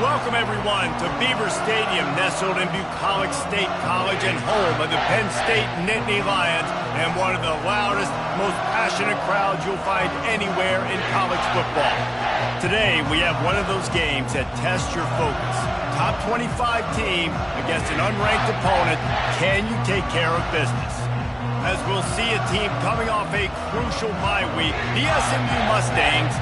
Welcome, everyone, to Beaver Stadium, nestled in Bucolic State College and home of the Penn State Nittany Lions, and one of the loudest, most passionate crowds you'll find anywhere in college football. Today, we have one of those games that tests your focus. Top 25 team against an unranked opponent. Can you take care of business? As we'll see a team coming off a crucial bye week, the SMU Mustangs,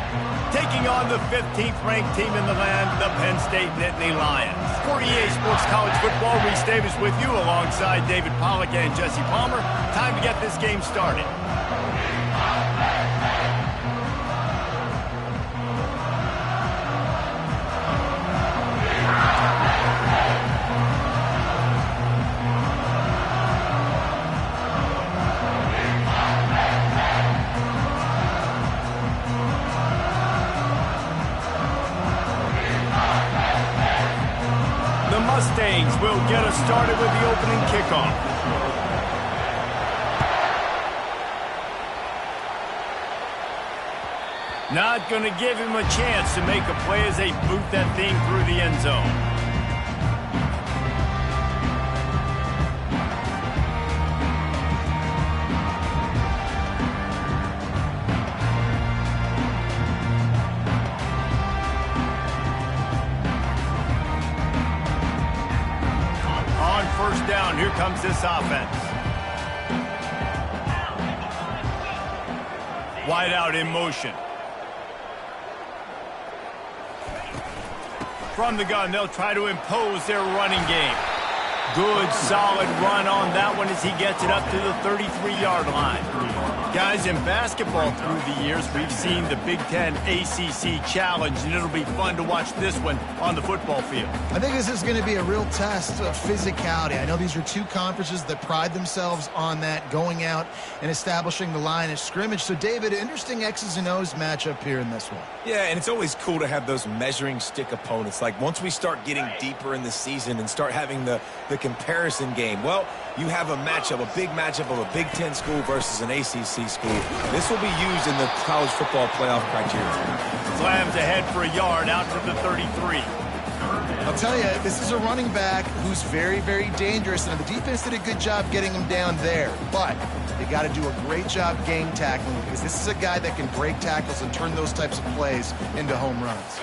taking on the 15th ranked team in the land, the Penn State Nittany Lions. For EA Sports College Football, Reese Davis with you alongside David Pollack and Jesse Palmer. Time to get this game started. Mustangs will get us started with the opening kickoff. Not going to give him a chance to make a play as they boot that thing through the end zone. First down, here comes this offense. Wide out in motion. From the gun, they'll try to impose their running game. Good, solid run on that one as he gets it up to the 33-yard line. Guys, in basketball through the years, we've seen the Big Ten ACC Challenge, and it'll be fun to watch this one on the football field. I think this is going to be a real test of physicality. I know these are two conferences that pride themselves on that, going out and establishing the line of scrimmage. So, David, interesting X's and O's matchup here in this one. Yeah, and it's always cool to have those measuring stick opponents. Like, once we start getting deeper in the season and start having the comparison game, well, you have a matchup, a big matchup of a Big Ten school versus an ACC school. This will be used in the college football playoff criteria. Slams ahead for a yard out to the 33. I'll tell you, this is a running back who's very, very dangerous, and the defense did a good job getting him down there. But they got to do a great job game tackling, because this is a guy that can break tackles and turn those types of plays into home runs.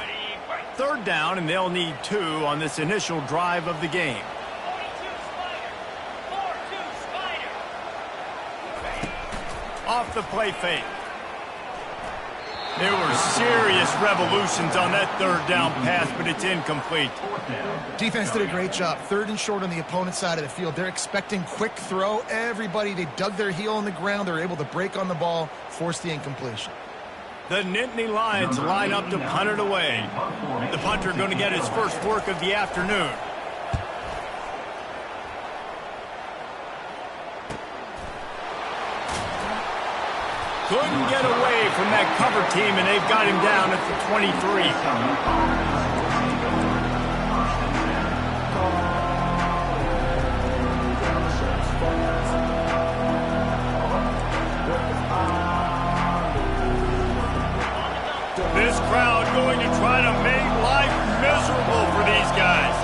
Third down, and they'll need 2 on this initial drive of the game. Off the play fake. There were serious revolutions on that third down pass, but it's incomplete. Defense did a great job. 3rd and short on the opponent's side of the field. They're expecting quick throw. Everybody, they dug their heel on the ground. They're able to break on the ball, force the incompletion. The Nittany Lions line up to punt it away. The punter going to get his first work of the afternoon. Couldn't get away from that cover team, and they've got him down at the 23. This crowd going to try to make life miserable for these guys.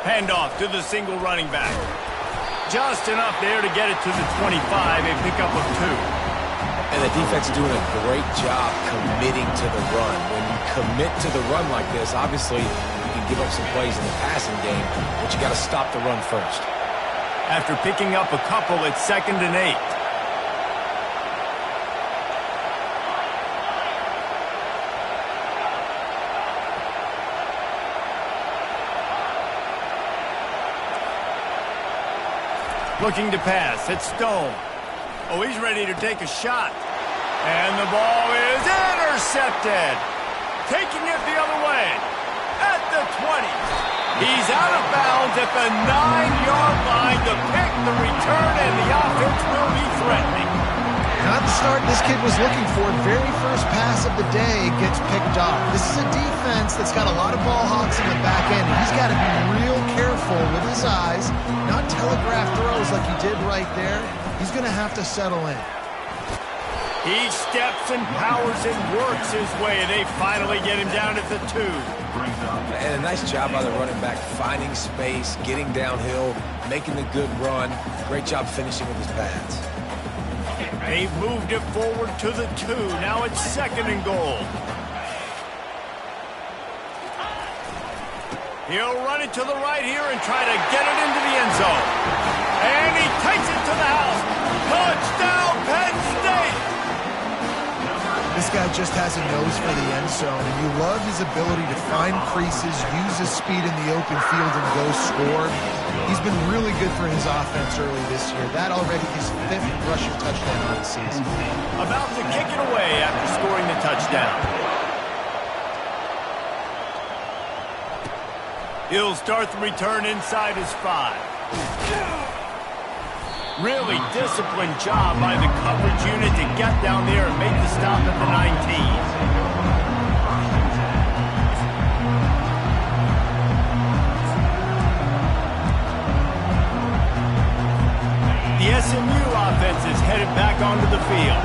Handoff to the single running back. Just enough there to get it to the 25, a pickup of 2. And the defense doing a great job committing to the run. When you commit to the run like this, obviously you can give up some plays in the passing game, but you got to stop the run first. After picking up a couple, it's 2nd and 8. Looking to pass. It's Stone. Oh, he's ready to take a shot. And the ball is intercepted. Taking it the other way. At the 20. He's out of bounds at the 9-yard line. The pick, the return, and the offense will be threatening. Not the start this kid was looking for. Very first pass of the day gets picked off. This is a defense that's got a lot of ball hawks in the back end. He's got to be real careful with his his eyes, not telegraph throws like he did right there. He's going to have to settle in. He steps and powers and works his way. They finally get him down at the 2. And a nice job by the running back, finding space, getting downhill, making a good run. Great job finishing with his pads. They've moved it forward to the 2. Now it's 2nd and goal. He'll run it to the right here and try to get it into the end zone. And he takes it to the house. Touchdown, Penn State! This guy just has a nose for the end zone, and you love his ability to find creases, use his speed in the open field, and go score. He's been really good for his offense early this year. That already his 5th rushing touchdown of the season. About to kick it away after scoring the touchdown. He'll start the return inside his 5. Really disciplined job by the coverage unit to get down there and make the stop at the 19. The SMU offense is headed back onto the field.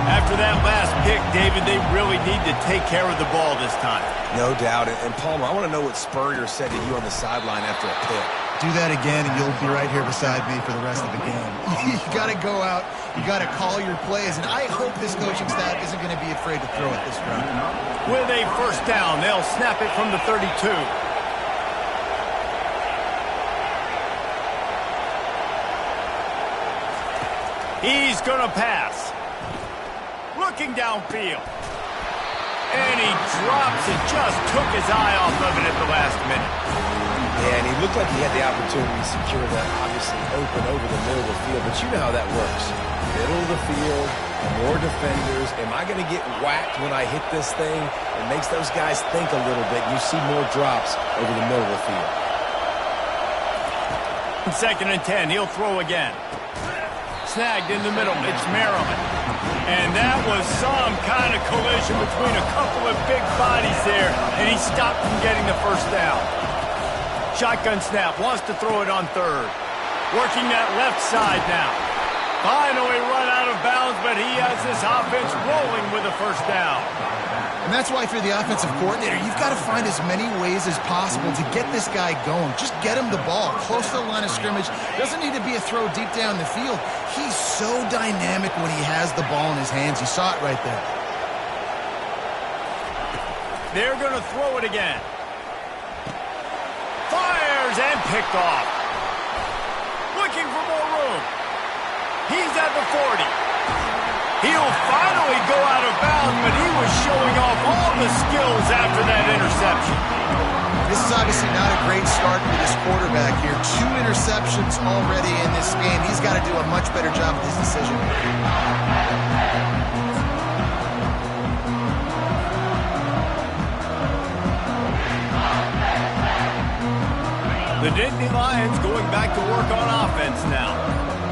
After that last pick, David, they really need to take care of the ball this time. No doubt. And Palmer, I want to know what Spurrier said to you on the sideline after a pick. Do that again, and you'll be right here beside me for the rest of the game. You got to go out. You got to call your plays, and I hope this coaching staff isn't going to be afraid to throw it this drive. With a 1st down, they'll snap it from the 32. He's going to pass. Looking downfield. And he drops it, just took his eye off of it at the last minute. Yeah, and he looked like he had the opportunity to secure that, obviously open over the middle of the field, but you know how that works. Middle of the field, more defenders. Am I going to get whacked when I hit this thing? It makes those guys think a little bit. You see more drops over the middle of the field. 2nd and 10, he'll throw again. Snagged in the middle, it's Maryland. And that was some kind of collision between a couple of big bodies there, and he stopped from getting the 1st down. Shotgun snap, wants to throw it on 3rd. Working that left side now. Finally run out of bounds, but he has this offense rolling with a 1st down. And that's why if you're the offensive coordinator, you've got to find as many ways as possible to get this guy going. Just get him the ball close to the line of scrimmage. Doesn't need to be a throw deep down the field. He's so dynamic when he has the ball in his hands. You saw it right there. They're going to throw it again. Fires and picked off. Looking for more room. He's at the 40. He'll finally go out of bounds, but he was showing off all the skills after that interception. This is obviously not a great start for this quarterback here. 2 interceptions already in this game. He's got to do a much better job with his decision. The Nittany Lions going back to work on offense now.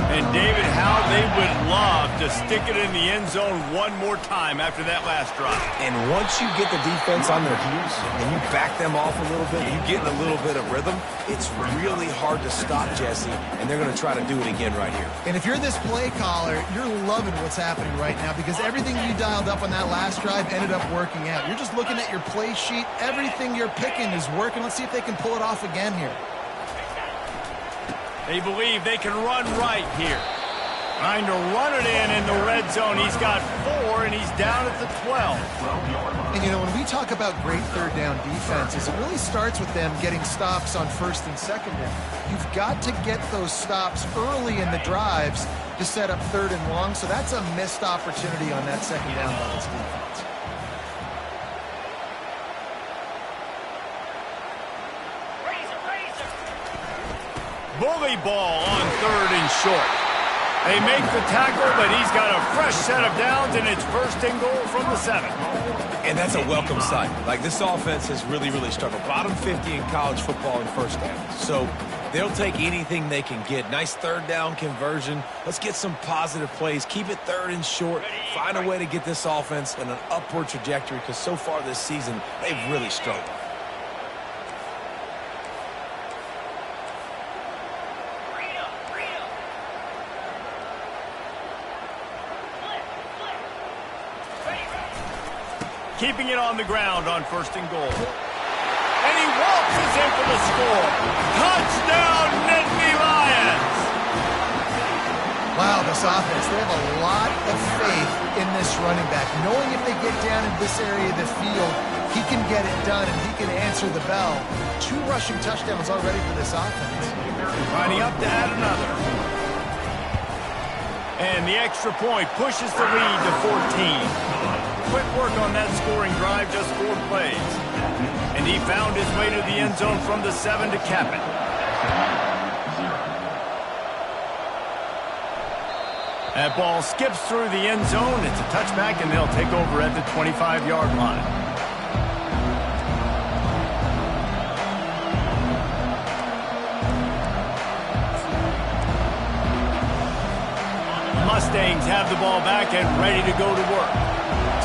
And David, how they would love to stick it in the end zone one more time after that last drive. And once you get the defense on their heels and you back them off a little bit, you get in a little bit of rhythm, it's really hard to stop Jesse, and they're going to try to do it again right here. And if you're this play caller, you're loving what's happening right now because everything you dialed up on that last drive ended up working out. You're just looking at your play sheet. Everything you're picking is working. Let's see if they can pull it off again here. They believe they can run right here. Trying to run it in the red zone. He's got 4, and he's down at the 12. And, you know, when we talk about great 3rd down defenses, it really starts with them getting stops on 1st and 2nd down. You've got to get those stops early in the drives to set up 3rd and long, so that's a missed opportunity on that 2nd down by this defense. Bully ball on 3rd and short. They make the tackle, but he's got a fresh set of downs, and it's 1st and goal from the 7. And that's a welcome sight. Like, this offense has really, really struggled. Bottom 50 in college football in 1st downs. So they'll take anything they can get. Nice 3rd down conversion. Let's get some positive plays. Keep it 3rd and short. Find a way to get this offense in an upward trajectory because so far this season, they've really struggled. keeping it on the ground on 1st and goal. And he waltzes in for the score. Touchdown, Nittany Lions! Wow, this offense, they have a lot of faith in this running back, knowing if they get down in this area of the field, he can get it done and he can answer the bell. 2 rushing touchdowns already for this offense. Lining up to add another. And the extra point pushes the lead to 14. Quick work on that scoring drive, just 4 plays. And he found his way to the end zone from the 7 to cap it. That ball skips through the end zone. It's a touchback, and they'll take over at the 25-yard line. Mustangs have the ball back and ready to go to work.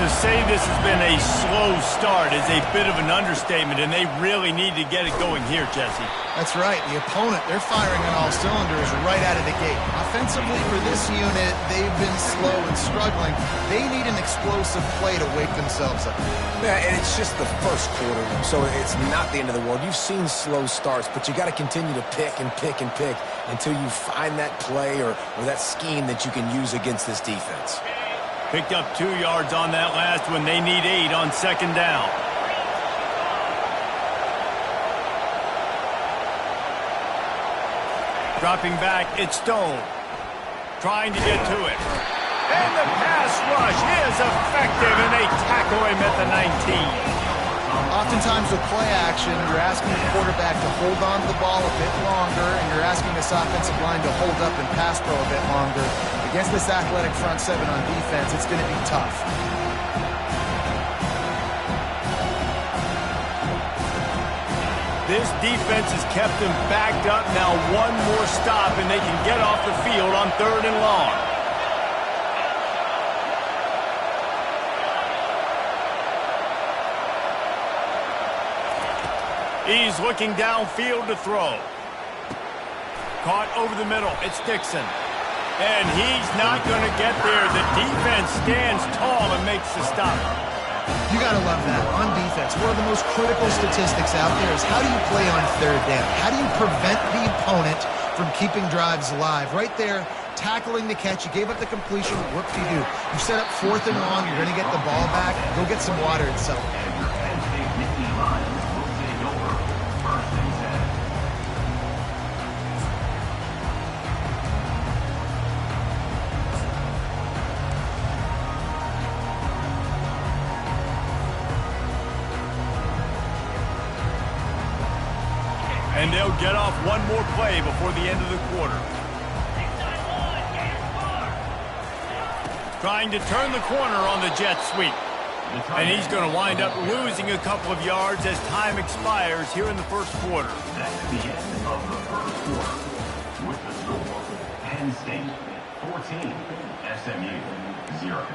To say this has been a slow start is a bit of an understatement, and they really need to get it going here, Jesse. That's right. The opponent, they're firing on all cylinders right out of the gate. Offensively for this unit, they've been slow and struggling. They need an explosive play to wake themselves up. Yeah, and it's just the first quarter, so it's not the end of the world. You've seen slow starts, but you got to continue to pick and pick and pick until you find that play or that scheme that you can use against this defense. Picked up 2 yards on that last one. They need 8 on 2nd down. Dropping back, it's Stone. Trying to get to it. And the pass rush is effective, and they tackle him at the 19. Oftentimes with play action, you're asking the quarterback to hold on to the ball a bit longer, and you're asking this offensive line to hold up and pass pro a bit longer. Against this athletic front 7 on defense, it's going to be tough. This defense has kept them backed up. Now 1 more stop, and they can get off the field on 3rd and long. He's looking downfield to throw. Caught over the middle. It's Dixon. And he's not going to get there. The defense stands tall and makes the stop. You got to love that. On defense, one of the most critical statistics out there is how do you play on 3rd down? How do you prevent the opponent from keeping drives alive? Right there, tackling the catch. You gave up the completion. What do? You set up 4th and long. You're going to get the ball back. Go get some water and settle. And they'll get off 1 more play before the end of the quarter. Trying to turn the corner on the jet sweep. And he's going to wind up losing a couple of yards as time expires here in the 1st quarter. That's the end of the 1st quarter. With the score, Penn State 14, SMU 0.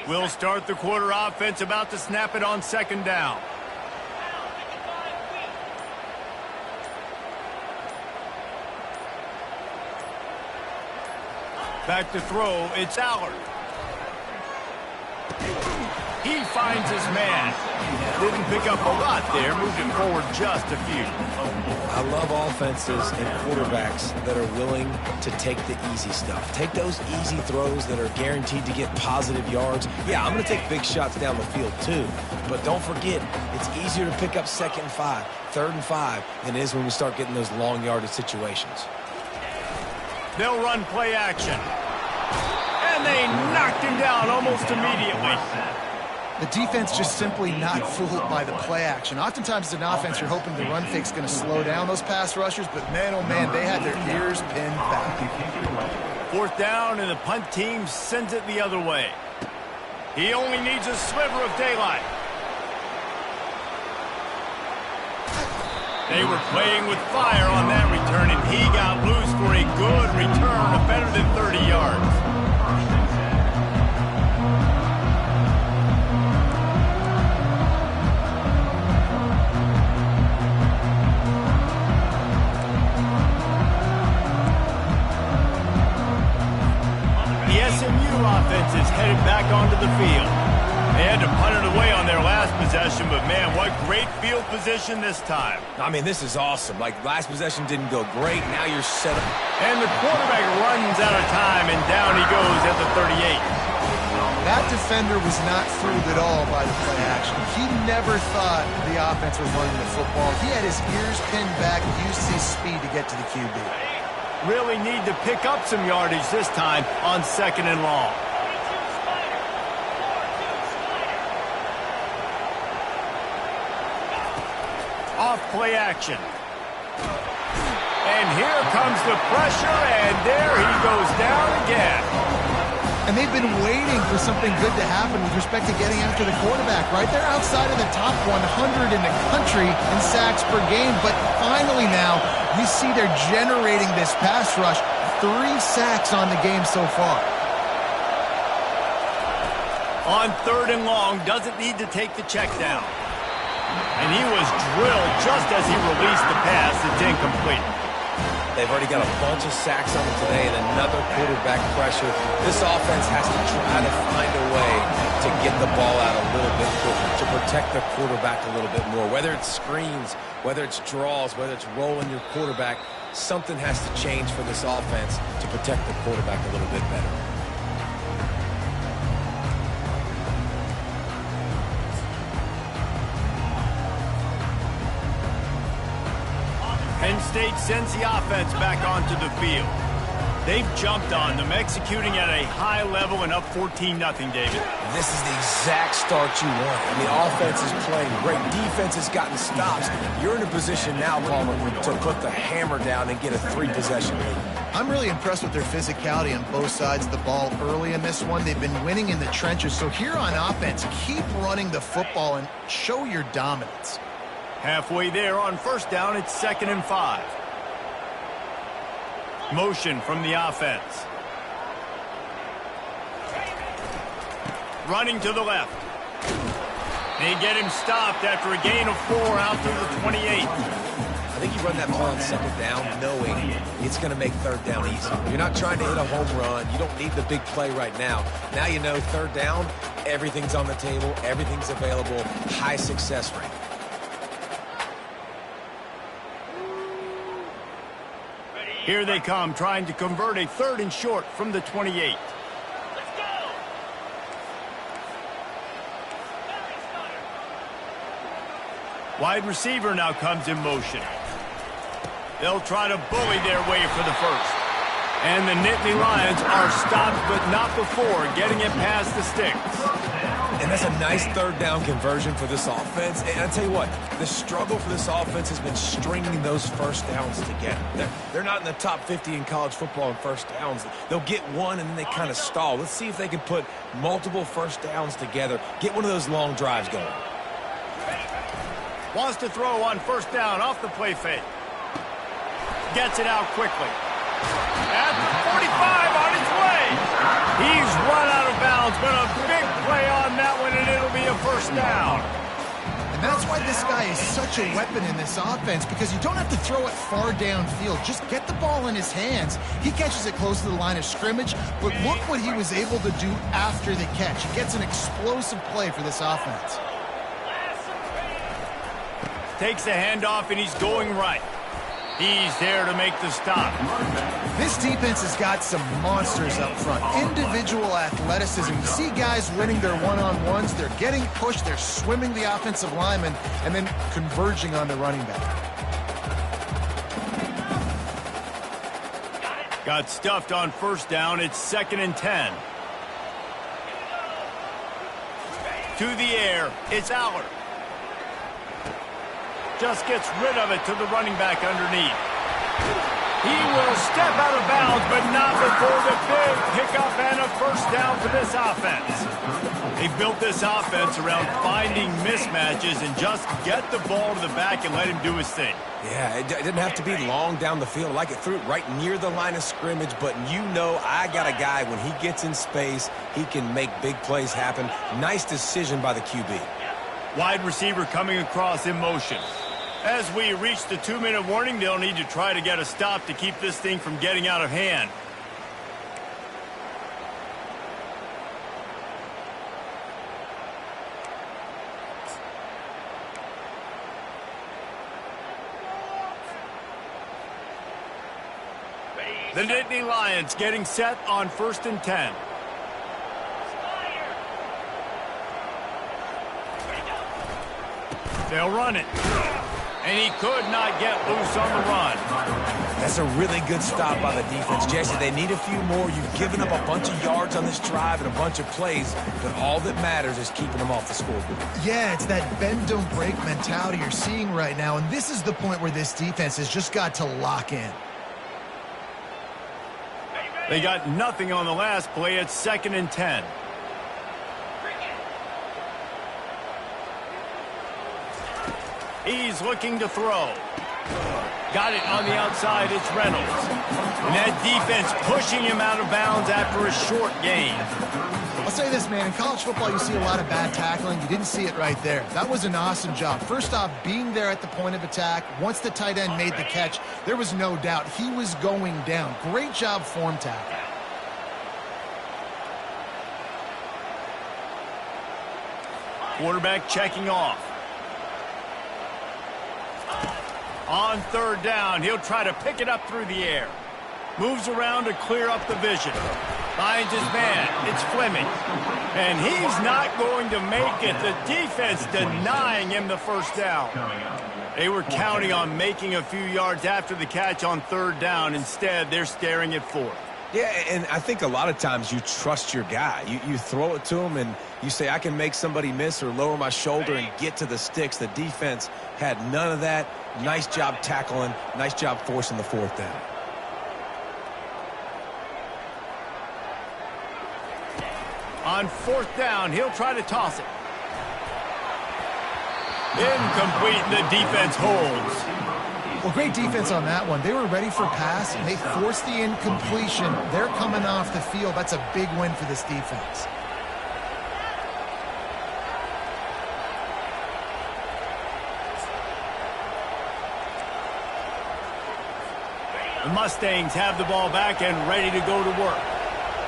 We'll start the quarter offense, about to snap it on 2nd down. Back to throw, it's Allard. He finds his man. Didn't pick up a lot there, moved it forward just a few. I love offenses and quarterbacks that are willing to take the easy stuff. Take those easy throws that are guaranteed to get positive yards. Yeah, I'm going to take big shots down the field too. But don't forget, it's easier to pick up 2nd and 5, 3rd and 5 than it is when we start getting those long yardage situations. They'll run play action. And they knocked him down almost immediately. The defense just simply not fooled by the play action. Oftentimes as an offense, you're hoping the run fake's going to slow down those pass rushers, but man, oh man, they had their ears pinned back. 4th down, and the punt team sends it the other way. He only needs a sliver of daylight. They were playing with fire on that return, and he got loose for a good return of better than 30 yards. SMU offense is headed back onto the field. They had to punt it away on their last possession, but man, what great field position this time. I mean, this is awesome. Like, last possession didn't go great. Now you're set up. And the quarterback runs out of time, and down he goes at the 38. That defender was not fooled at all by the play action. He never thought the offense was running the football. He had his ears pinned back, used his speed to get to the QB. Really need to pick up some yardage this time on 2nd and long. Off play action. And here comes the pressure, and there he goes down again. And they've been waiting for something good to happen with respect to getting after the quarterback, right? They're outside of the top 100 in the country in sacks per game, but finally now you see they're generating this pass rush. 3 sacks on the game so far. On 3rd and long, doesn't need to take the check down. And he was drilled just as he released the pass. It's incomplete. They've already got a bunch of sacks on them today and another quarterback pressure. This offense has to try to find a way to get the ball out a little bit quicker, to protect the quarterback a little bit more. Whether it's screens, whether it's draws, whether it's rolling your quarterback, something has to change for this offense to protect the quarterback a little bit better. Penn State sends the offense back onto the field. They've jumped on them, executing at a high level and up 14-0, David. This is the exact start you want. I mean, offense is playing great. Defense has gotten stops. You're in a position now, Palmer, to put the hammer down and get a 3-possession lead. I'm really impressed with their physicality on both sides of the ball early in this one. They've been winning in the trenches. So here on offense, keep running the football and show your dominance. Halfway there on 1st down, it's 2nd and 5. Motion from the offense. Running to the left. They get him stopped after a gain of 4 out through the 28. I think you run that ball on 2nd down knowing it's going to make 3rd down easy. You're not trying to hit a home run. You don't need the big play right now. Now you know 3rd down, everything's on the table, everything's available, high success rate. Here they come, trying to convert a 3rd and short from the 28. Wide receiver now comes in motion. They'll try to bully their way for the 1st. And the Nittany Lions are stopped, but not before getting it past the sticks. And that's a nice 3rd down conversion for this offense. And I tell you what, the struggle for this offense has been stringing those 1st downs together. They're not in the top 50 in college football in 1st downs. They'll get one and then they kind of stall. Let's see if they can put multiple 1st downs together, get one of those long drives going. Wants to throw on 1st down off the play fake. Gets it out quickly. At the 45 on his way. He's run out of bounds, but a big play on that one, and it'll be a 1st down. And that's why this guy is such a weapon in this offense, because you don't have to throw it far downfield. Just get the ball in his hands. He catches it close to the line of scrimmage, but look what he was able to do after the catch. He gets an explosive play for this offense. Takes a handoff, and he's going right. He's there to make the stop. This defense has got some monsters up front. Individual athleticism. You see guys winning their one-on-ones. They're getting pushed. They're swimming the offensive lineman and then converging on the running back. Got stuffed on 1st down. It's 2nd and 10. To the air. It's Aller. Just gets rid of it to the running back underneath. He will step out of bounds, but not before the big pickup and a 1st down for this offense. They built this offense around finding mismatches and just get the ball to the back and let him do his thing. Yeah, it didn't have to be long down the field. Like it threw it right near the line of scrimmage, but you know I got a guy, when he gets in space, he can make big plays happen. Nice decision by the QB. Wide receiver coming across in motion. As we reach the 2-minute warning, they'll need to try to get a stop to keep this thing from getting out of hand. The Nittany Lions getting set on 1st and 10. They'll run it. And he could not get loose on the run. That's a really good stop by the defense. Jesse, they need a few more. You've given up a bunch of yards on this drive and a bunch of plays, but all that matters is keeping them off the scoreboard. Yeah, it's that bend, don't break mentality you're seeing right now, and this is the point where this defense has just got to lock in. They got nothing on the last play. It's 2nd and 10. He's looking to throw. Got it on the outside. It's Reynolds. And that defense pushing him out of bounds after a short gain. I'll say this, man. In college football, you see a lot of bad tackling. You didn't see it right there. That was an awesome job. First off, being there at the point of attack. Once the tight end made the catch, there was no doubt he was going down. Great job form tackle. Quarterback checking off. On 3rd down, he'll try to pick it up through the air. Moves around to clear up the vision. Finds his man. It's Fleming. And he's not going to make it. The defense denying him the 1st down. They were counting on making a few yards after the catch on 3rd down. Instead, they're staring at 4th. Yeah, and I think a lot of times you trust your guy. You throw it to him and you say, I can make somebody miss or lower my shoulder and get to the sticks. The defense had none of that. Nice job tackling. Nice job forcing the 4th down. On 4th down, he'll try to toss it. Incomplete, and the defense holds. Well, great defense on that one. They were ready for pass, and they forced the incompletion. They're coming off the field. That's a big win for this defense. The Mustangs have the ball back and ready to go to work.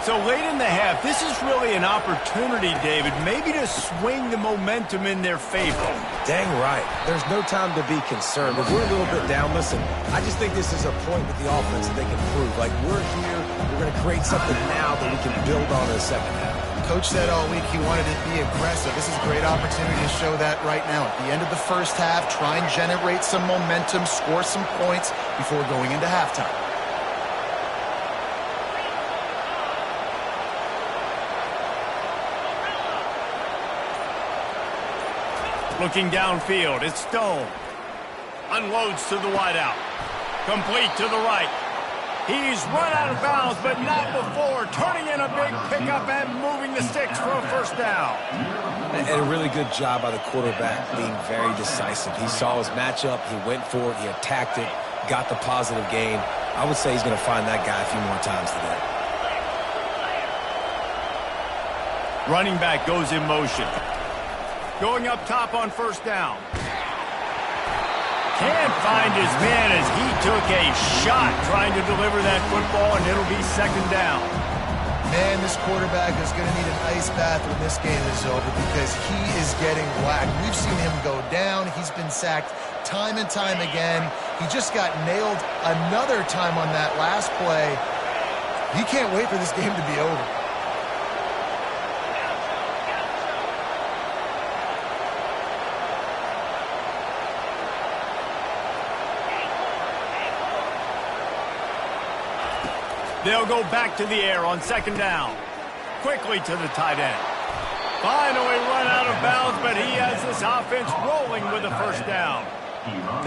So late in the half, this is really an opportunity, David, maybe to swing the momentum in their favor. Dang right. There's no time to be concerned. If we're a little bit down, listen, I just think this is a point with the offense that they can prove. Like, we're here, we're going to create something now that we can build on in the 2nd half. Coach said all week he wanted to be aggressive. This is a great opportunity to show that right now. At the end of the 1st half, try and generate some momentum, score some points before going into halftime. Looking downfield, it's Stone. Unloads to the wideout. Complete to the right. He's run out of bounds, but not before. Turning in a big pickup and moving the sticks for a 1st down. And a really good job by the quarterback being very decisive. He saw his matchup, he went for it, he attacked it, got the positive gain. I would say he's going to find that guy a few more times today. Running back goes in motion. Going up top on 1st down. Can't find his man as he took a shot trying to deliver that football, and it'll be 2nd down. Man, this quarterback is going to need an ice bath when this game is over because he is getting whacked. We've seen him go down. He's been sacked time and time again. He just got nailed another time on that last play. He can't wait for this game to be over. They'll go back to the air on 2nd down. Quickly to the tight end. Finally run out of bounds, but he has this offense rolling with a 1st down.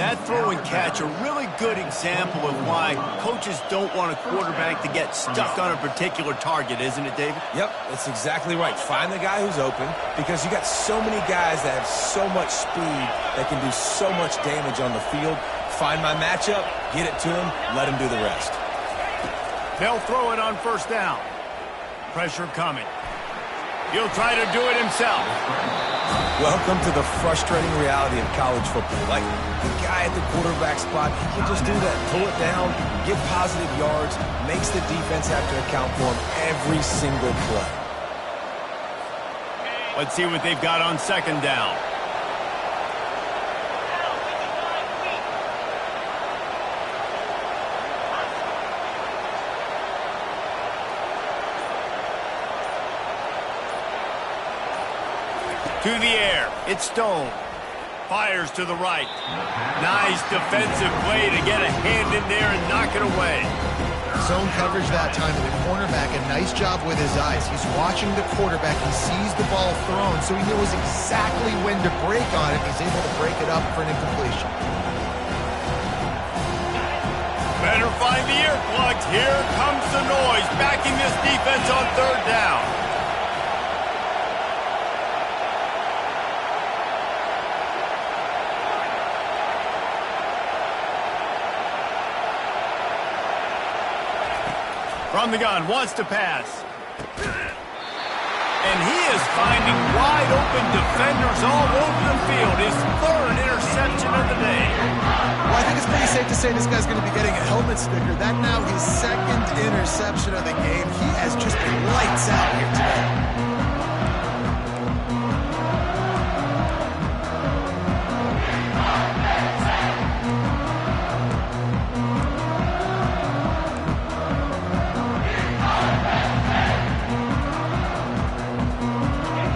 That throw and catch, a really good example of why coaches don't want a quarterback to get stuck on a particular target, isn't it, David? Yep, that's exactly right. Find the guy who's open because you got so many guys that have so much speed that can do so much damage on the field. Find my matchup, get it to him, let him do the rest. They'll throw it on 1st down. Pressure coming. He'll try to do it himself. Welcome to the frustrating reality of college football. Like, the guy at the quarterback spot, he can just do that. Pull it down, get positive yards, makes the defense have to account for him every single play. Let's see what they've got on 2nd down. To the air. It's Stone. Fires to the right. Nice defensive play to get a hand in there and knock it away. Zone coverage that time, and the cornerback, a nice job with his eyes. He's watching the quarterback. He sees the ball thrown, so he knows exactly when to break on it. He's able to break it up for an incompletion. Better find the earplugs. Here comes the noise, backing this defense on third down. From the gun, wants to pass. And he is finding wide-open defenders all over the field. His third interception of the day. Well, I think it's pretty safe to say this guy's going to be getting a helmet sticker. That now his second interception of the game. He has just been lights out here today.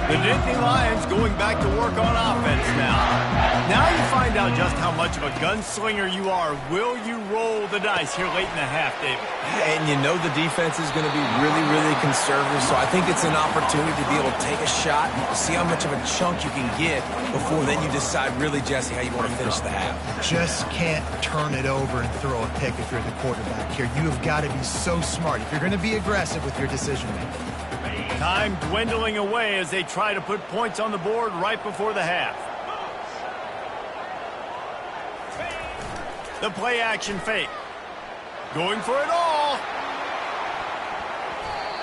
The Nittany Lions going back to work on offense now. Now you find out just how much of a gunslinger you are. Will you roll the dice here late in the half, David? And you know the defense is going to be really, really conservative, so I think it's an opportunity to be able to take a shot, see how much of a chunk you can get before then you decide really, Jesse, how you want to finish the half. Just can't turn it over and throw a pick if you're the quarterback here. You have got to be so smart if you're going to be aggressive with your decision-making. Time dwindling away as they try to put points on the board right before the half. The play action fake. Going for it all.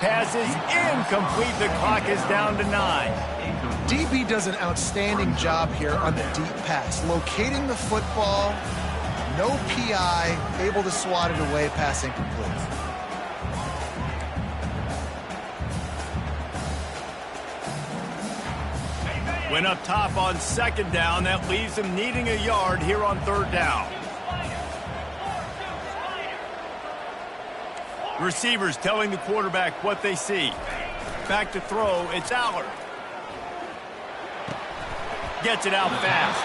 Pass is incomplete. The clock is down to 9. DB does an outstanding job here on the deep pass. Locating the football, no PI, able to swat it away, pass incomplete. Went up top on second down. That leaves him needing a yard here on third down. Receivers telling the quarterback what they see. Back to throw. It's Aller. Gets it out fast.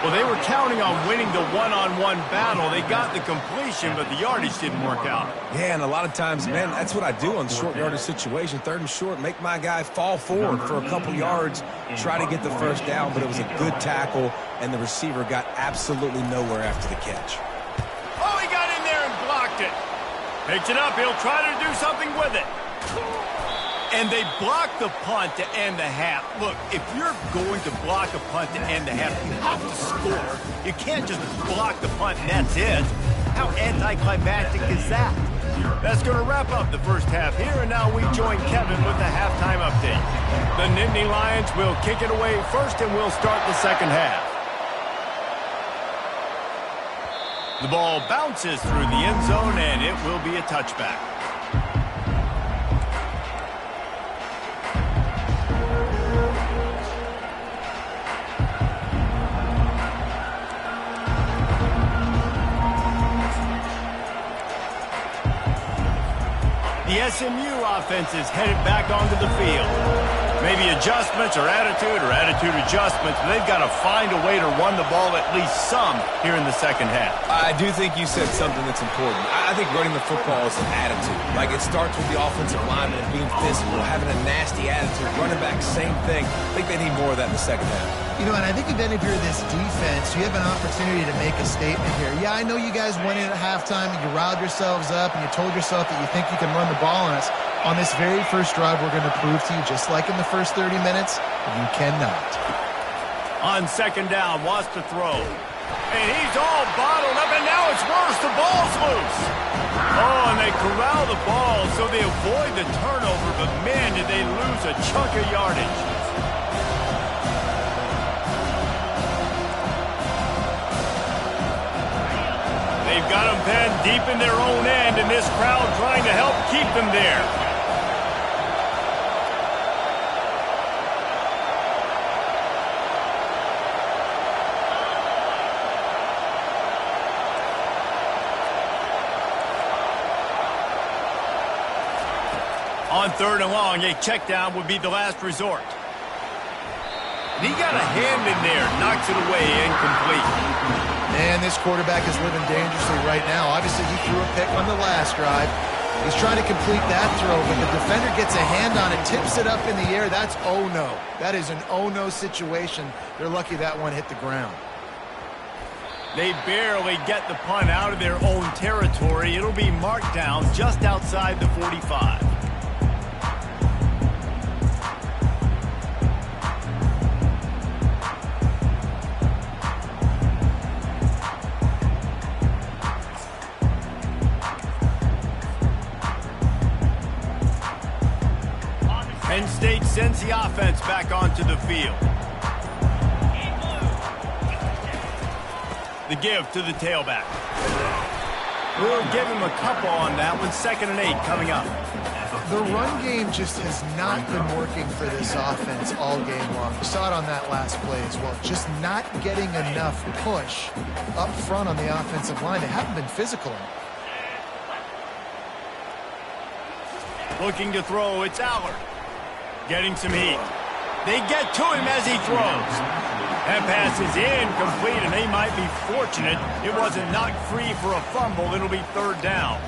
Well, they were counting on winning the one-on-one battle. They got the completion, but the yardage didn't work out. Yeah, and a lot of times, man, that's what I do on short yardage situation. Third and short, make my guy fall forward for a couple yards, try to get the first down, but it was a good tackle, and the receiver got absolutely nowhere after the catch. Oh, he got in there and blocked it. Picks it up. He'll try to do something with it. And they blocked the punt to end the half. Look, if you're going to block a punt to end the half, you have to score. You can't just block the punt and that's it. How anticlimactic is that? That's going to wrap up the first half here, and now we join Kevin with the halftime update. The Nittany Lions will kick it away first, and we'll start the second half. The ball bounces through the end zone, and it will be a touchback. The SMU offense is headed back onto the field. Maybe adjustments or attitude adjustments, but they've got to find a way to run the ball at least some here in the second half. I do think you said something that's important. I think running the football is an attitude. Like, it starts with the offensive lineman and being physical, having a nasty attitude. Running back, same thing. I think they need more of that in the second half. You know, and I think even if you're this defense, you have an opportunity to make a statement here. Yeah, I know you guys went in at halftime and you riled yourselves up and you told yourself that you think you can run the ball on us. On this very first drive, we're going to prove to you, just like in the first 30 minutes, you cannot. On second down, wants to throw. And he's all bottled up, and now it's worse. The ball's loose. Oh, and they corral the ball, so they avoid the turnover, but man, did they lose a chunk of yardage. They've got them penned deep in their own end, and this crowd trying to help keep them there. On third and long, a check down would be the last resort. And he got a hand in there, knocks it away, incomplete. And this quarterback is living dangerously right now. Obviously, he threw a pick on the last drive. He's trying to complete that throw, but the defender gets a hand on it, tips it up in the air. That's oh-no. That is an oh-no situation. They're lucky that one hit the ground. They barely get the punt out of their own territory. It'll be marked down just outside the 45. Penn State sends the offense back onto the field. The give to the tailback. We'll give him a couple on that one. 2nd and 8 coming up. The run game just has not been working for this offense all game long. You saw it on that last play as well. Just not getting enough push up front on the offensive line. They haven't been physical enough. Looking to throw, it's Allard. Getting some heat. They get to him as he throws. That pass is incomplete, and they might be fortunate it wasn't knocked free for a fumble. It'll be 3rd down.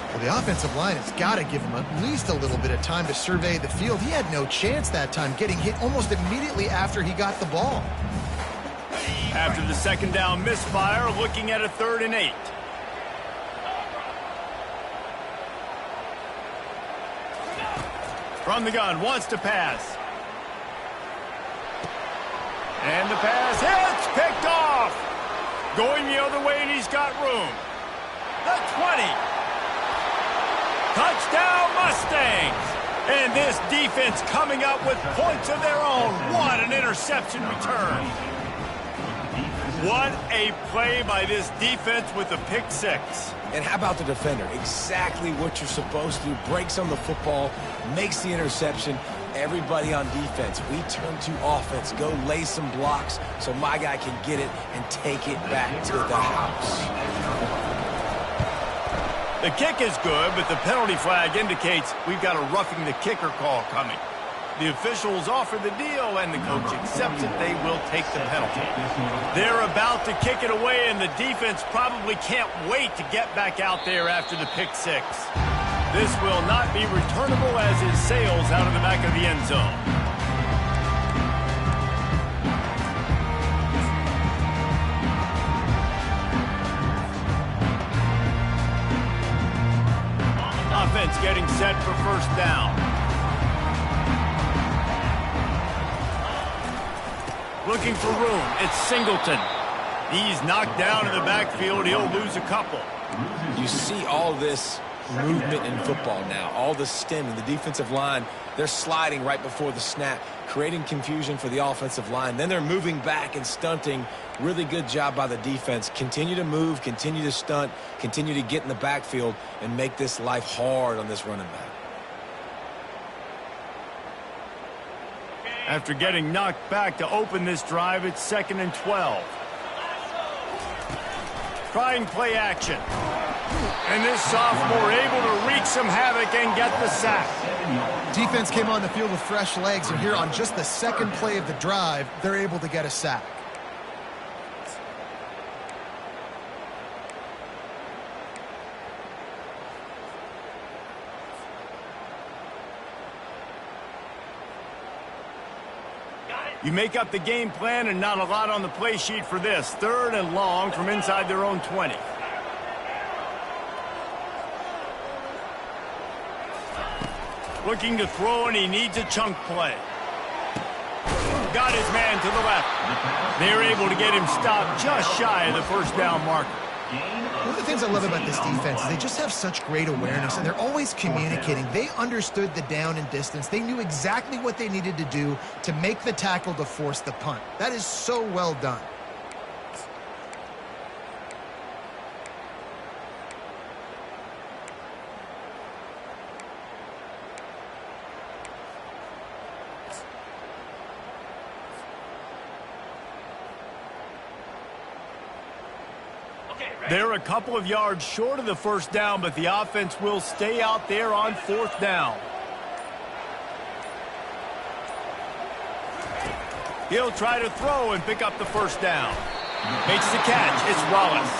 Well, the offensive line has got to give him at least a little bit of time to survey the field. He had no chance that time, getting hit almost immediately after he got the ball. After the 2nd down misfire, looking at a 3rd and 8. From the gun, wants to pass. And the pass hits, picked off. Going the other way, and he's got room. The 20. Touchdown, Mustangs. And this defense coming up with points of their own. What an interception return. What a play by this defense with the pick 6. And how about the defender? Exactly what you're supposed to do. Breaks on the football, makes the interception. Everybody on defense, we turn to offense. Go lay some blocks so my guy can get it and take it back to the house. The kick is good, but the penalty flag indicates we've got a roughing the kicker call coming. The officials offer the deal, and the coach accepts it. They will take the penalty. They're about to kick it away, and the defense probably can't wait to get back out there after the pick 6. This will not be returnable as it sails out of the back of the end zone. Offense getting set for 1st down. Looking for room. It's Singleton. He's knocked down in the backfield. He'll lose a couple. You see all this movement in football now. All the stemming. The defensive line, they're sliding right before the snap, creating confusion for the offensive line. Then they're moving back and stunting. Really good job by the defense. Continue to move, continue to stunt, continue to get in the backfield, and make this life hard on this running back. After getting knocked back to open this drive, it's 2nd and 12. Trying play action. And this sophomore able to wreak some havoc and get the sack. Defense came on the field with fresh legs, and here on just the 2nd play of the drive, they're able to get a sack. You make up the game plan and not a lot on the play sheet for this. 3rd and long from inside their own 20. Looking to throw, and he needs a chunk play. Got his man to the left. They're able to get him stopped just shy of the 1st down marker. One of the things I love about this defense is they just have such great awareness, and they're always communicating. They understood the down and distance. They knew exactly what they needed to do to make the tackle to force the punt. That is so well done. They're a couple of yards short of the 1st down, but the offense will stay out there on 4th down. He'll try to throw and pick up the first down. Makes the catch. It's Wallace.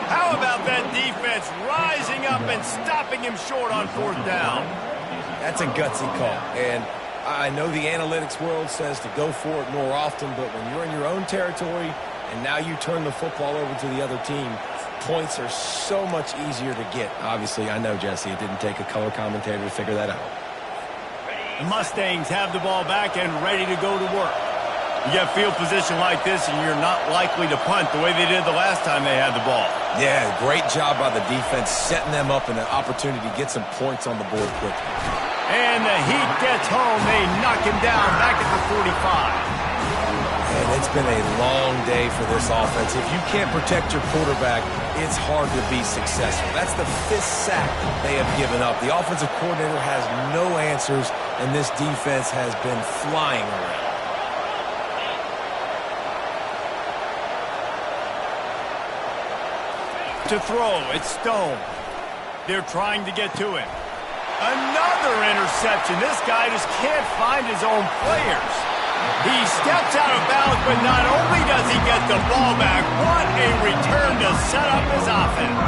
How about that defense rising up and stopping him short on fourth down? That's a gutsy call. And I know the analytics world says to go for it more often, but when you're in your own territory and now you turn the football over to the other team, points are so much easier to get. Obviously, I know, Jesse, it didn't take a color commentator to figure that out. The Mustangs have the ball back and ready to go to work. You get field position like this, and you're not likely to punt the way they did the last time they had the ball. Yeah, great job by the defense, setting them up in an opportunity to get some points on the board quickly. And the heat gets home. They knock him down back at the 45. And it's been a long day for this offense. If you can't protect your quarterback, it's hard to be successful. That's the 5th sack they have given up. The offensive coordinator has no answers, and this defense has been flying around. To throw, it's Stone. They're trying to get to him. Another interception. This guy just can't find his own players. He steps out of bounds, but not only does he get the ball back, what a return to set up his offense.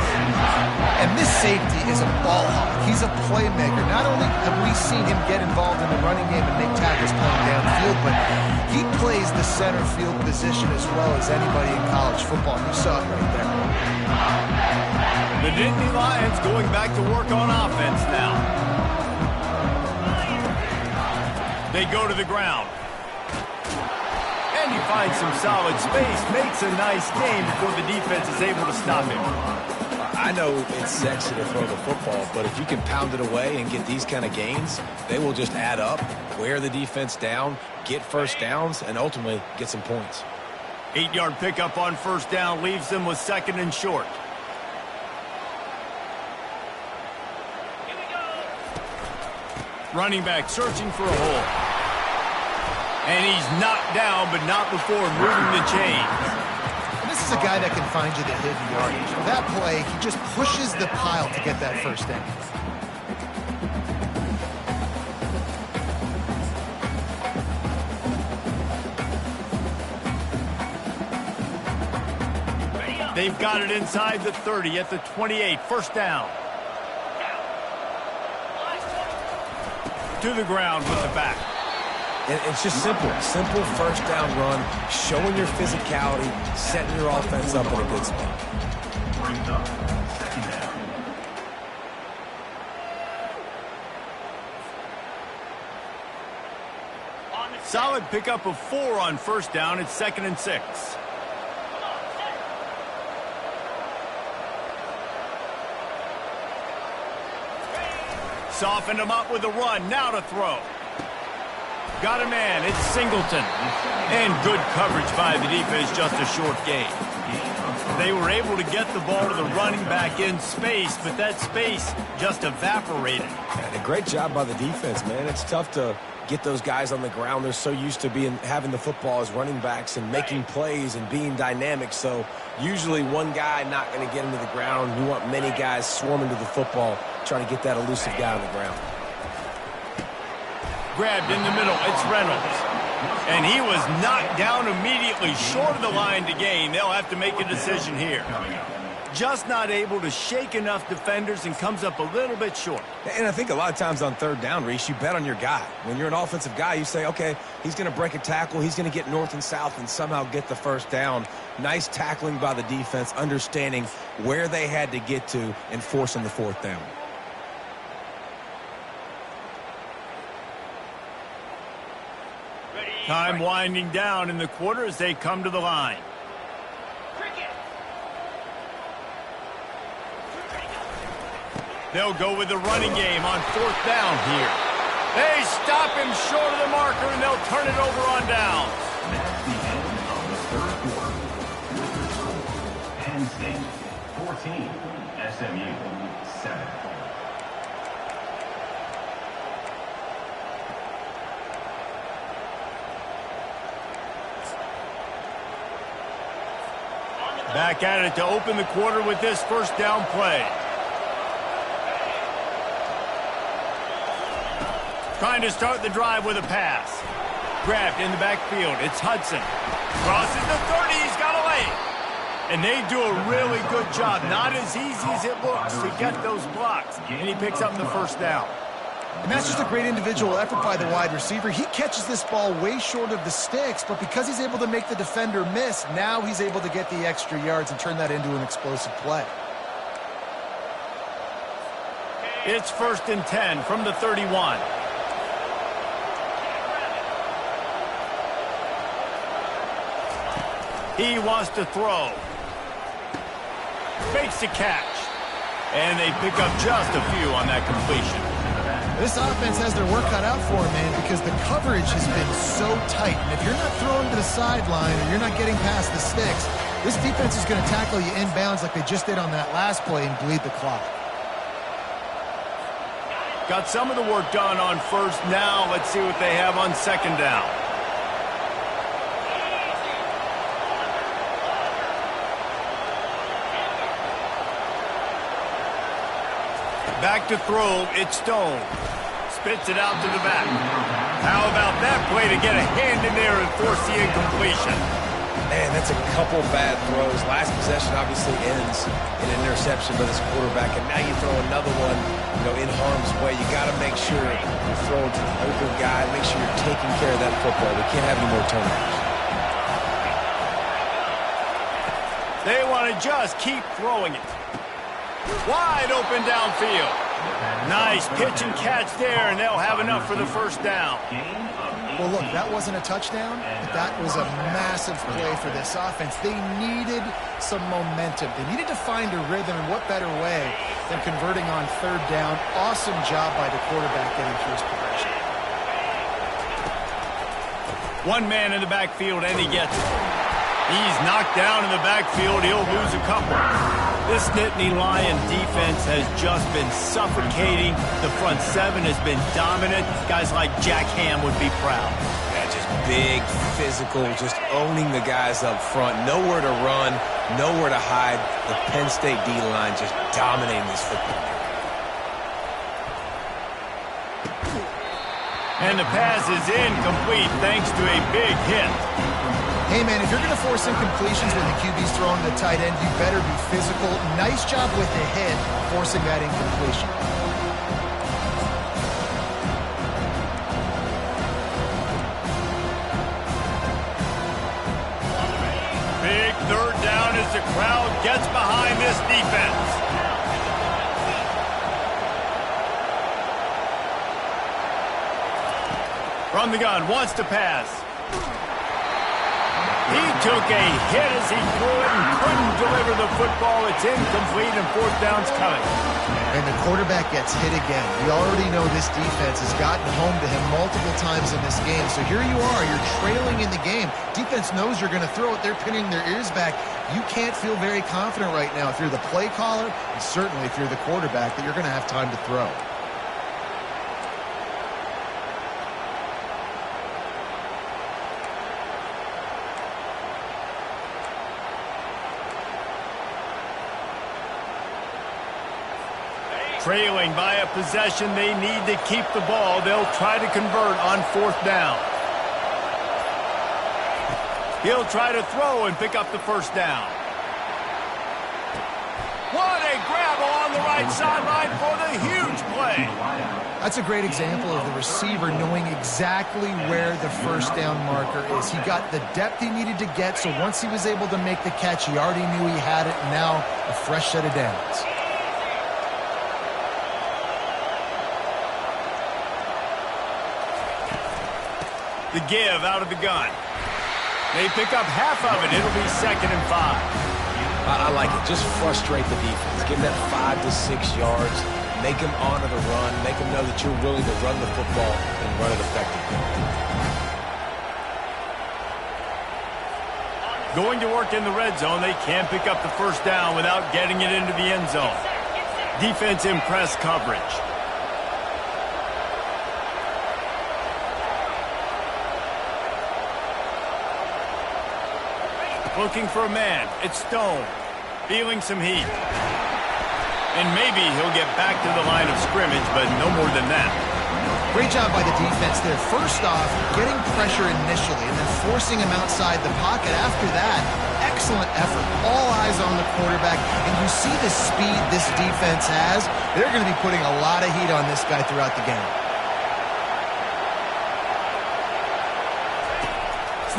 And this safety is a ball hawk. He's a playmaker. Not only have we seen him get involved in the running game and make tackles playing downfield, but he plays the center field position as well as anybody in college football. You saw it right there. The Nittany Lions going back to work on offense now. They go to the ground. And he finds some solid space, makes a nice gain before the defense is able to stop him. I know it's sexy to throw the football, but if you can pound it away and get these kind of gains, they will just add up, wear the defense down, get first downs, and ultimately get some points. 8-yard pickup on first down leaves them with 2nd and short. Running back searching for a hole. And he's knocked down, but not before moving the chains. This is a guy that can find you the hidden yardage. For that play, he just pushes the pile to get that first down. They've got it inside the 30 at the 28. First down. To the ground with the back. And it's just simple first down run, showing your physicality, setting your offense up in a good spot. Brings up 2nd down. Solid pickup of 4 on first down. It's 2nd and 6. Softened him up with a run. Now to throw. Got a man. It's Singleton. And good coverage by the defense. Just a short gain. They were able to get the ball to the running back in space, but that space just evaporated. And a great job by the defense, man. It's tough to get those guys on the ground. They're so used to having the football as running backs and making plays and being dynamic. So usually one guy not going to get him to the ground. You want many guys swarming to the football, trying to get that elusive guy on the ground. Grabbed in the middle. It's Reynolds. And he was knocked down immediately, short of the line to gain. They'll have to make a decision here. Just not able to shake enough defenders and comes up a little bit short. And I think a lot of times on third down, Reese, you bet on your guy. When you're an offensive guy, you say, okay, he's going to break a tackle. He's going to get north and south and somehow get the first down. Nice tackling by the defense, understanding where they had to get to and forcing the fourth down. Time winding down in the quarter as they come to the line. They'll go with the running game on fourth down here. They stop him short of the marker, and they'll turn it over on downs. That's the end of the 3rd quarter. With the score, Penn State 14, SMU 7. Back at it to open the quarter with this first down play. Trying to start the drive with a pass. grabbed in the backfield. It's Hudson. Crosses the 30. He's got a lane. And they do a really good job. Not as easy as it looks to get those blocks. And he picks up the first down. And that's just a great individual effort by the wide receiver. He catches this ball way short of the sticks, but because he's able to make the defender miss, now he's able to get the extra yards and turn that into an explosive play. It's 1st and 10 from the 31. He wants to throw. Fakes the catch. And they pick up just a few on that completion. This offense has their work cut out for them, man, because the coverage has been so tight. And if you're not throwing to the sideline or you're not getting past the sticks, this defense is going to tackle you inbounds like they just did on that last play and bleed the clock. Got some of the work done on first. Now let's see what they have on second down. Back to throw, it's Stone. Spits it out to the back. How about that play to get a hand in there and force the incompletion? Man, that's a couple bad throws. Last possession obviously ends in an interception by this quarterback, and now you throw another one, in harm's way. You got to make sure you're throwing to the open guy. Make sure you're taking care of that football. We can't have any more turnovers. They want to just keep throwing it. Wide open downfield. Nice pitch and catch there, and they'll have enough for the first down. Well, look, that wasn't a touchdown, but that was a massive play for this offense. They needed some momentum. They needed to find a rhythm, and what better way than converting on third down. Awesome job by the quarterback getting through his progression. One man in the backfield, and he gets it. He's knocked down in the backfield. He'll lose a couple. This Nittany Lion defense has just been suffocating. The front seven has been dominant. Guys like Jack Ham would be proud. Yeah, just big, physical, just owning the guys up front. Nowhere to run, nowhere to hide. The Penn State D-line just dominating this football. And the pass is incomplete thanks to a big hit. Hey, man, if you're going to force incompletions when the QB's throwing the tight end, you better be physical. Nice job with the hit, forcing that incompletion. Big third down as the crowd gets behind this defense. From the gun, wants to pass. He took a hit as he threw it and couldn't deliver the football. It's incomplete and fourth down's coming. And the quarterback gets hit again. We already know this defense has gotten home to him multiple times in this game. So here you are, you're trailing in the game. Defense knows you're going to throw it. They're pinning their ears back. You can't feel very confident right now if you're the play caller, and certainly if you're the quarterback, that you're going to have time to throw. Trailing by a possession, they need to keep the ball. They'll try to convert on fourth down. He'll try to throw and pick up the first down. What a grab along the right sideline for the huge play. That's a great example of the receiver knowing exactly where the first down marker is. He got the depth he needed to get, so once he was able to make the catch, he already knew he had it, and now a fresh set of downs. The give out of the gun. They pick up half of it. It'll be 2nd and 5. I like it. Just frustrate the defense. Give them that 5 to 6 yards. Make them honor the run. Make them know that you're willing to run the football and run it effectively. Going to work in the red zone. They can't pick up the first down without getting it into the end zone. Defense in press coverage. Looking for a man. It's Stone. Feeling some heat. And maybe he'll get back to the line of scrimmage, but no more than that. Great job by the defense there. First off, getting pressure initially and then forcing him outside the pocket. After that, excellent effort. All eyes on the quarterback. And you see the speed this defense has. They're going to be putting a lot of heat on this guy throughout the game.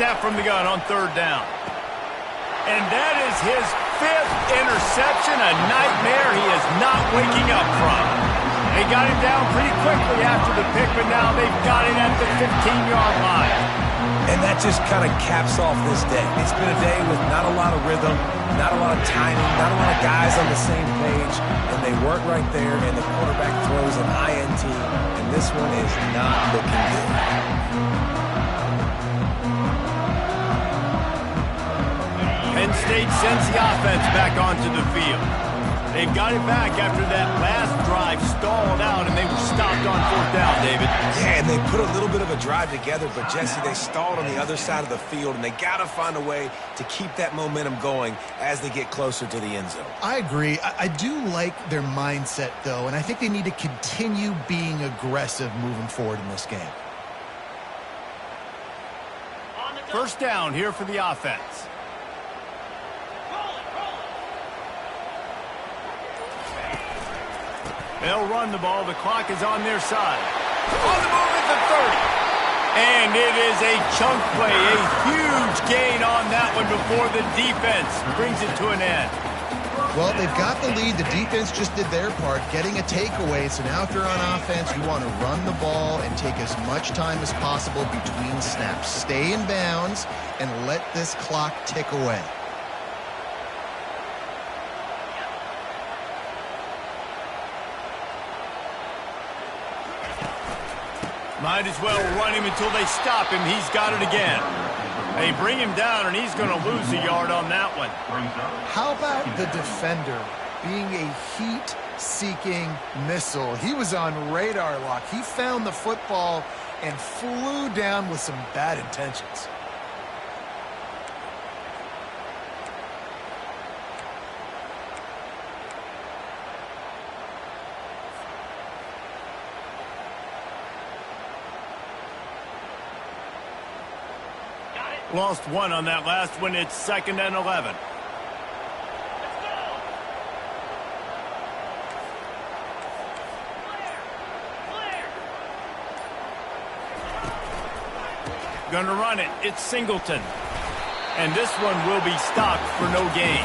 Snap from the gun on 3rd down. And that is his 5th interception, a nightmare he is not waking up from. They got him down pretty quickly after the pick, but now they've got it at the 15-yard line. And that just kind of caps off this day. It's been a day with not a lot of rhythm, not a lot of timing, not a lot of guys on the same page, and they work right there, and the quarterback throws an INT, and this one is not looking good. Penn State sends the offense back onto the field. They've got it back after that last drive stalled out, and they were stopped on 4th down, David. Yeah, and they put a little bit of a drive together, but, Jesse, they stalled on the other side of the field, and they got to find a way to keep that momentum going as they get closer to the end zone. I agree. I do like their mindset, though, and I think they need to continue being aggressive moving forward in this game. 1st down here for the offense. They'll run the ball. The clock is on their side. On the move at the 30. And it is a chunk play, a huge gain on that one before the defense brings it to an end. Well, they've got the lead. The defense just did their part, getting a takeaway. So now if you're on offense, you want to run the ball and take as much time as possible between snaps. Stay in bounds and let this clock tick away. Might as well run him until they stop him. He's got it again. They bring him down, and he's going to lose a yard on that one. How about the defender being a heat-seeking missile? He was on radar lock. He found the football and flew down with some bad intentions. Lost one on that last one. It's 2nd and 11. Gonna run it. It's Singleton. And this one will be stopped for no gain.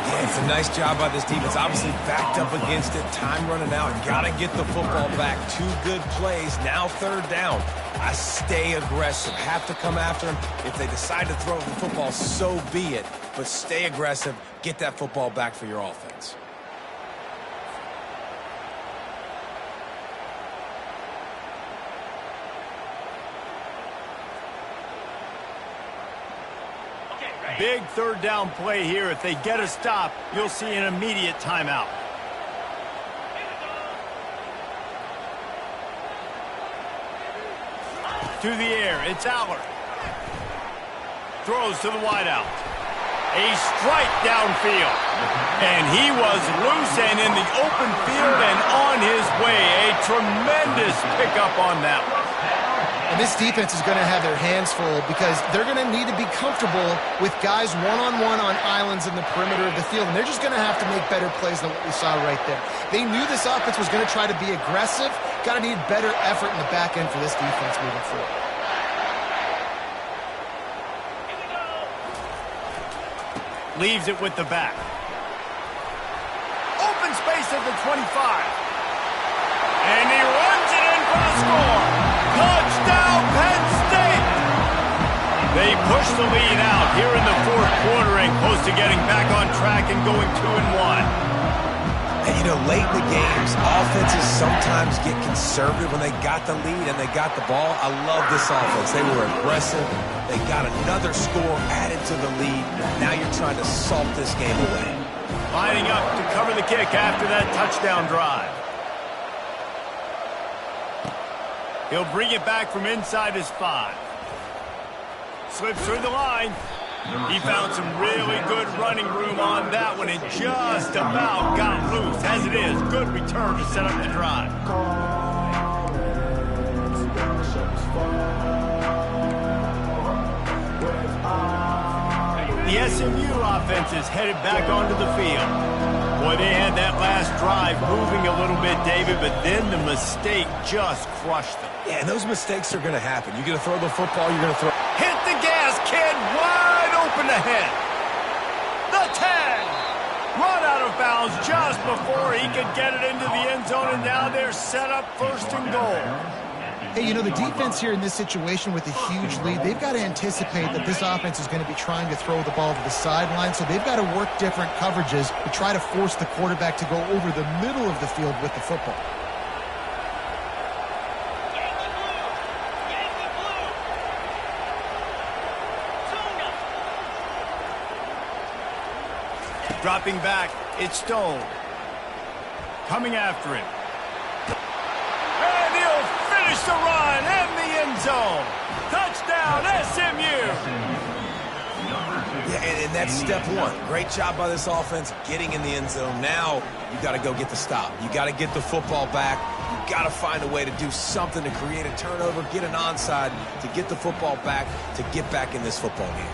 Yeah, it's a nice job by this defense. Obviously backed up against it. Time running out. Got to get the football back. 2 good plays. Now 3rd down. I stay aggressive. Have to come after him. If they decide to throw the football, so be it. But stay aggressive. Get that football back for your offense. Big 3rd down play here. If they get a stop, you'll see an immediate timeout. To the air, it's Aller. Throws to the wideout. A strike downfield. And he was loose and in the open field and on his way. A tremendous pickup on that one. And this defense is going to have their hands full because they're going to need to be comfortable with guys one-on-one on islands in the perimeter of the field. And they're just going to have to make better plays than what we saw right there. They knew this offense was going to try to be aggressive. Got to need better effort in the back end for this defense moving forward. Leaves it with the back. Open space at the 25. And he runs it in for the score. Touchdown, Penn State! They push the lead out here in the 4th quarter and close to getting back on track and going 2-1. And, you know, late in the games, offenses sometimes get conservative when they got the lead and they got the ball. I love this offense. They were aggressive. They got another score added to the lead. Now you're trying to salt this game away. Lining up to cover the kick after that touchdown drive. He'll bring it back from inside his 5. Slips through the line. He found some really good running room on that one and just about got loose. As it is, good return to set up the drive. SMU offense is headed back onto the field. Boy, they had that last drive moving a little bit, David, but then the mistake just crushed them. Yeah, and those mistakes are going to happen. You're going to throw the football, you're going to throw... Hit the gas, kid, wide open ahead. The 10. Run out of bounds just before he could get it into the end zone, and now they're set up 1st and goal. Hey, you know, the defense here in this situation with a huge lead, they've got to anticipate that this offense is going to be trying to throw the ball to the sideline, so they've got to work different coverages to try to force the quarterback to go over the middle of the field with the football. Dropping back, it's Stone. Coming after him. And he'll finish the run in the end zone. Touchdown, SMU. Yeah, and that's step one. Great job by this offense getting in the end zone. Now you got to go get the stop. You got to get the football back. You got to find a way to do something to create a turnover, get an onside, to get the football back, to get back in this football game.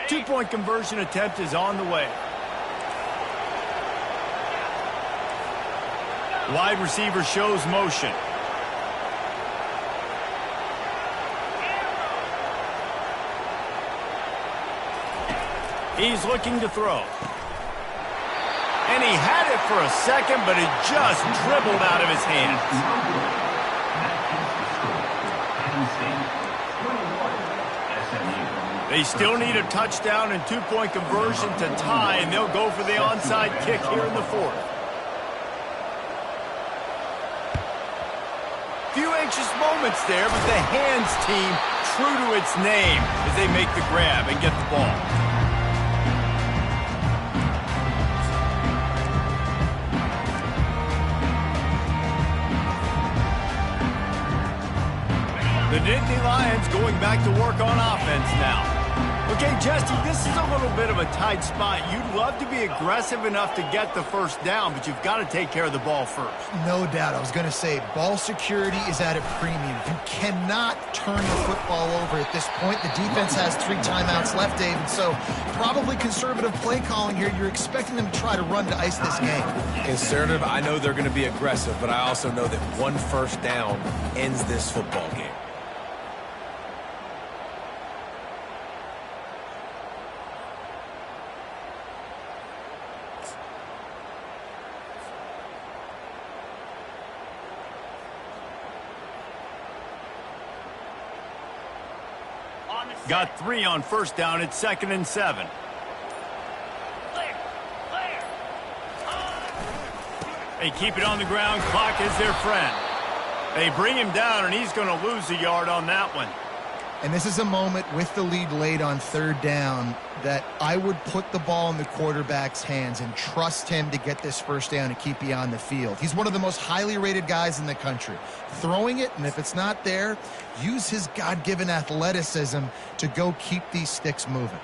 Two-point conversion attempt is on the way. Wide receiver shows motion. He's looking to throw. And he had it for a second, but it just dribbled out of his hands. They still need a touchdown and two-point conversion to tie, and they'll go for the onside kick here in the 4th. Few anxious moments there, but the hands team true to its name as they make the grab and get the ball. The Nittany Lions going back to work on offense now. Okay, Jesse, this is a little bit of a tight spot. You'd love to be aggressive enough to get the first down, but you've got to take care of the ball first. No doubt. I was going to say, ball security is at a premium. You cannot turn the football over at this point. The defense has 3 timeouts left, David, so probably conservative play calling here. You're expecting them to try to run to ice this game. Conservative, I know they're going to be aggressive, but I also know that 1 first down ends this football game. Got 3 on first down. It's 2nd and 7. They keep it on the ground. Clock is their friend. They bring him down, and he's going to lose a yard on that one. And this is a moment with the lead late on 3rd down that I would put the ball in the quarterback's hands and trust him to get this first down and keep you on the field. He's one of the most highly rated guys in the country. Throwing it, and if it's not there, use his God-given athleticism to go keep these sticks moving.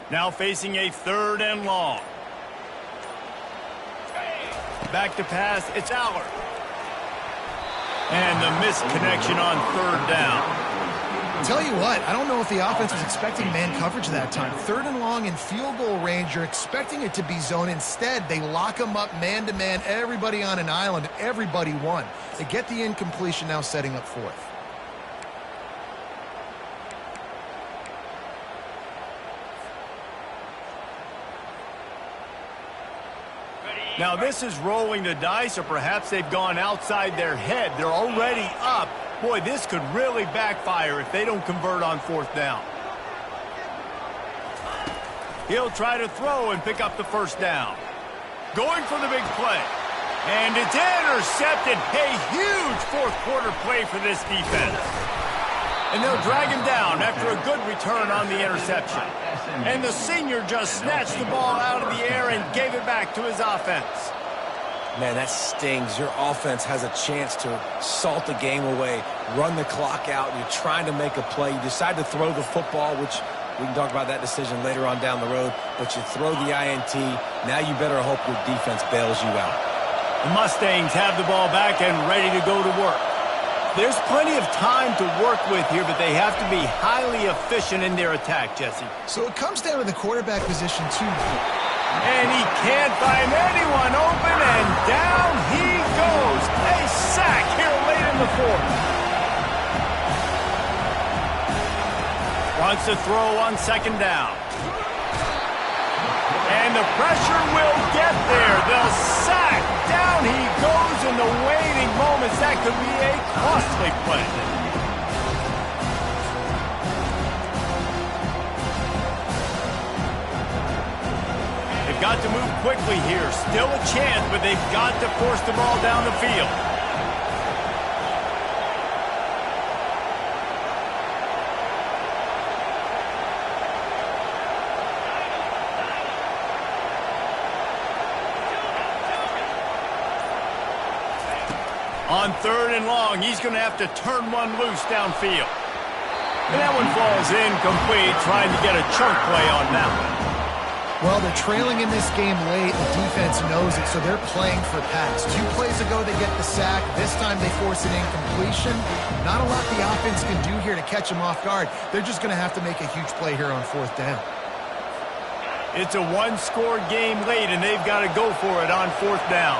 Now facing a 3rd and long. Back to pass, it's Allard. And the missed connection on 3rd down. Tell you what, I don't know if the offense was expecting man coverage that time. 3rd and long in field goal range, you're expecting it to be zone. Instead, they lock them up man-to-man, everybody on an island, everybody won. They get the incompletion, now setting up 4th. Now this is rolling the dice, or perhaps they've gone outside their head. They're already up. Boy, this could really backfire if they don't convert on 4th down. He'll try to throw and pick up the first down. Going for the big play. And it's intercepted. A huge 4th quarter play for this defense. And they'll drag him down after a good return on the interception. And the senior just snatched the ball out of the air and gave it back to his offense. Man, that stings. Your offense has a chance to salt the game away, run the clock out. You're trying to make a play. You decide to throw the football, which We can talk about that decision later on down the road, but you throw the INT, now you better hope your defense bails you out. The Mustangs have the ball back and ready to go to work. There's plenty of time to work with here, but they have to be highly efficient in their attack, Jesse. So it comes down to the quarterback position, too. And he can't find anyone open, and down he goes. A sack here late in the fourth. Wants to throw on second down. And the pressure will get there. The sack. Down he goes in the waiting moments. That could be a costly play. They've got to move quickly here. Still a chance, but they've got to force the ball down the field. On third and long, he's going to have to turn one loose downfield. And that one falls incomplete, trying to get a chunk play on that one. Well, they're trailing in this game late. The defense knows it, so they're playing for pass. 2 plays ago, they get the sack. This time, they force an incompletion. Not a lot the offense can do here to catch them off guard. They're just going to have to make a huge play here on fourth down. It's a one-score game late, and they've got to go for it on fourth down.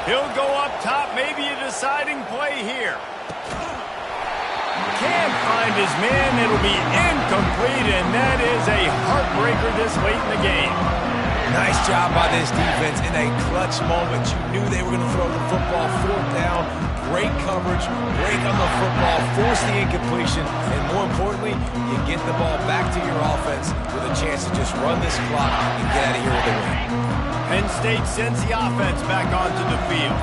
He'll go up top, maybe a deciding play here. Can't find his man. It'll be incomplete, and that is a heartbreaker this late in the game. Nice job by this defense in a clutch moment. You knew they were going to throw the football fourth down. Great coverage, break on the football, force the incompletion, and more importantly, you get the ball back to your offense with a chance to just run this clock and get out of here with a win. Penn State sends the offense back onto the field.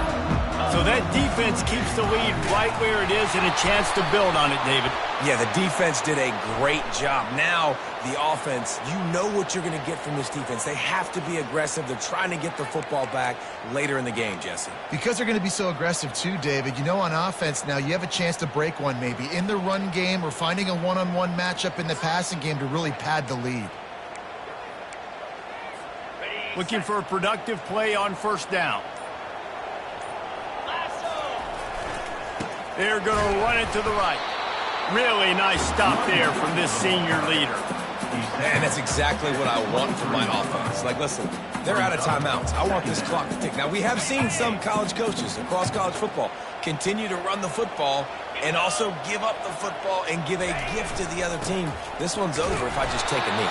So that defense keeps the lead right where it is and a chance to build on it, David. Yeah, the defense did a great job. Now, the offense, you know what you're going to get from this defense. They have to be aggressive. They're trying to get the football back later in the game, Jesse. Because they're going to be so aggressive too, David, you know, on offense now, you have a chance to break one maybe in the run game or finding a one-on-one matchup in the passing game to really pad the lead. Looking for a productive play on first down. They're going to run it to the right. Really nice stop there from this senior leader. Man, that's exactly what I want from my offense. Like, listen, they're out of timeouts. I want this clock to tick. Now, we have seen some college coaches across college football continue to run the football and also give up the football and give a gift to the other team. This one's over if I just take a knee.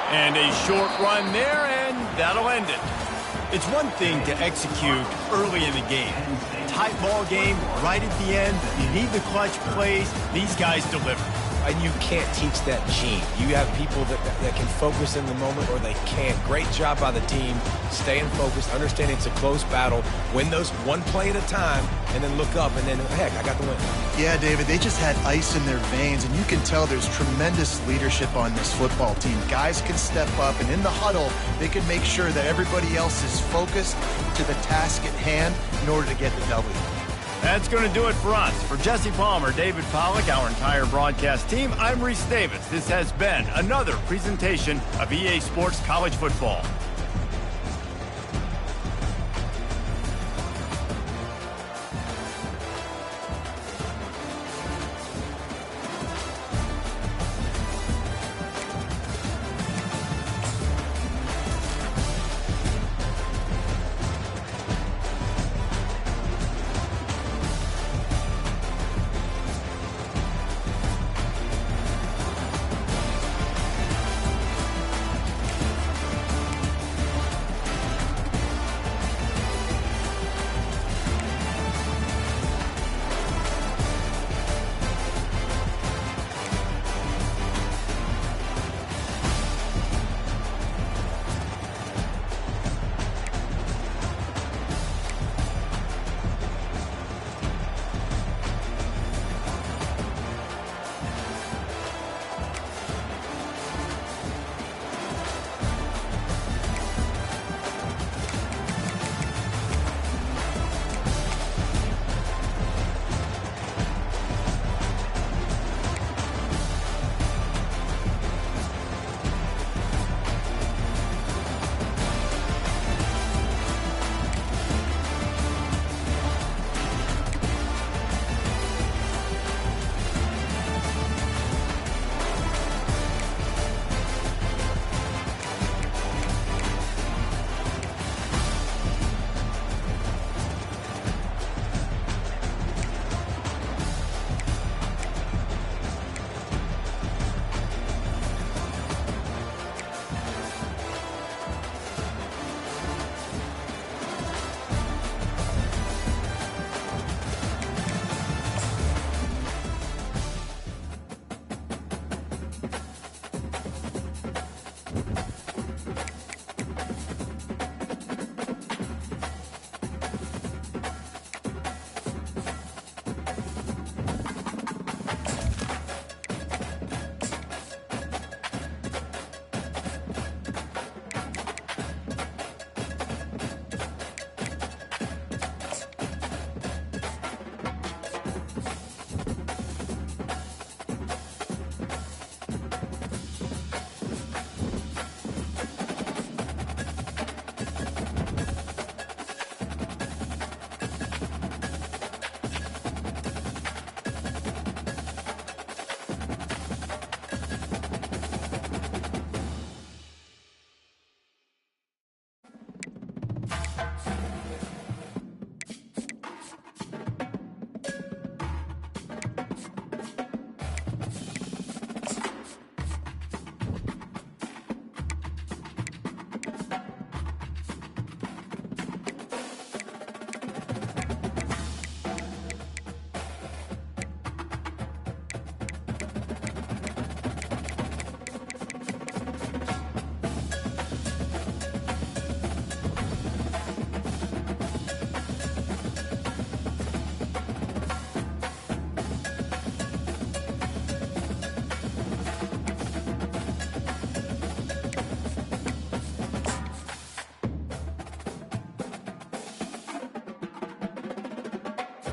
And a short run there, and that'll end it. It's one thing to execute early in the game. Tight ball game, right at the end. You need the clutch plays. These guys deliver. And you can't teach that gene. You have people that can focus in the moment or they can't. Great job by the team, staying focused, understanding it's a close battle, win those one play at a time, and then look up, and then, heck, I got the win. Yeah, David, they just had ice in their veins, and you can tell there's tremendous leadership on this football team. Guys can step up, and in the huddle, they can make sure that everybody else is focused to the task at hand in order to get the W. That's going to do it for us. For Jesse Palmer, David Pollack, our entire broadcast team, I'm Reese Davis. This has been another presentation of EA Sports College Football. out.